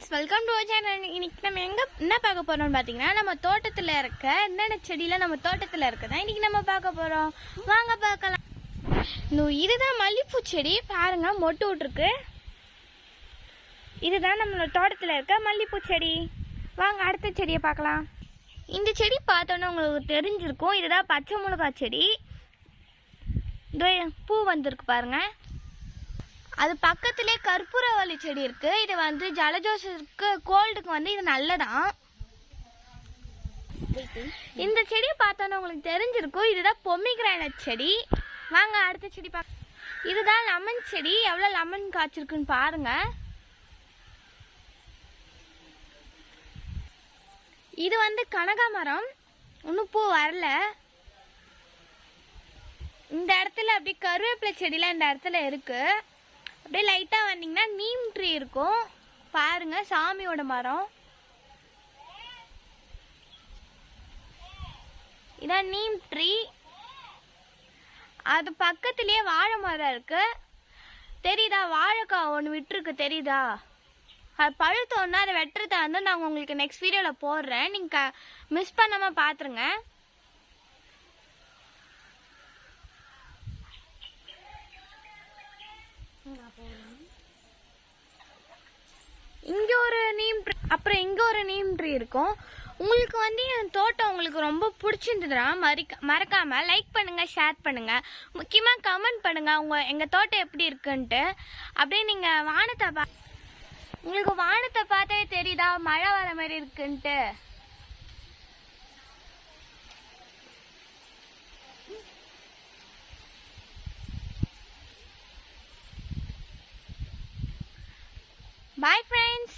Friends, welcome to channel. இன்னைக்கு நம்ம என்ன பார்க்க போறோம்னு பார்த்தீங்கன்னா, நம்ம தோட்டத்தில் இருக்க என்னென்ன செடியெலாம் நம்ம தோட்டத்தில் இருக்குதா இன்னைக்கு நம்ம பார்க்க போறோம். வாங்க பார்க்கலாம். இதுதான் மல்லிப்பூ செடி, பாருங்க மொட்டு விட்டுருக்கு. இதுதான் நம்மளோட தோட்டத்தில் இருக்க மல்லிப்பூ செடி. வாங்க அடுத்த செடியை பார்க்கலாம். இந்த செடி பார்த்தோன்னா உங்களுக்கு தெரிஞ்சிருக்கும், இதுதான் பச்சை மிளகாய் செடி. பூ வந்திருக்கு பாருங்க. அது பக்கத்திலே கற்பூரவள்ளி செடி இருக்கு. இது வந்து ஜலதோஷத்துக்கு கோல்டுக்கு இது நல்லதான். இந்த செடியை பார்த்தோன்னா உங்களுக்கு தெரிஞ்சிருக்கும், இதுதான் பொமிகிரானட் செடி. வாங்க அடுத்த செடி பார்க்க. இதுதான் லெமன் செடி. எவ்வளோ லெமன் காய்ச்சிருக்குன்னு பாருங்க. இது வந்து கனகாமரம், இன்னும் பூ வரல. இந்த இடத்துல அப்படியே கருவேப்பிலை செடிலாம் இந்த இடத்துல இருக்கு. அப்படியே லைட்டா வந்தீங்கன்னா நீம் ட்ரீ இருக்கும் பாருங்க, சாமியோட மரம். இதான் நீம் ட்ரீ. அது பக்கத்திலேயே வாழை மரம் இருக்கு. தெரியுதா? வாழைக்காய் ஒன்று விட்டுருக்கு, தெரியுதா? அது பழுத்தோன்னா அதை வெட்டுறதா இருந்தால் நான் உங்களுக்கு நெக்ஸ்ட் வீடியோவில் போடுறேன், நீங்கள் மிஸ் பண்ணாமல் பார்த்துருங்க. இங்க ஒரு நீம் ட்ரீ, அப்புறம் இங்க ஒரு நீம் ட்ரீ இருக்கும். உங்களுக்கு வந்து என் தோட்டம் உங்களுக்கு ரொம்ப பிடிச்சிருந்ததுன்னா மறக்காம லைக் பண்ணுங்க, ஷேர் பண்ணுங்க, முக்கியமா கமெண்ட் பண்ணுங்க எங்க தோட்டம் எப்படி இருக்குன்ட்டு. அப்படியே நீங்க உங்களுக்கு வானத்தை பார்த்தாவே தெரியுதா மழை வர மாதிரி இருக்குன்ட்டு. Bye friends.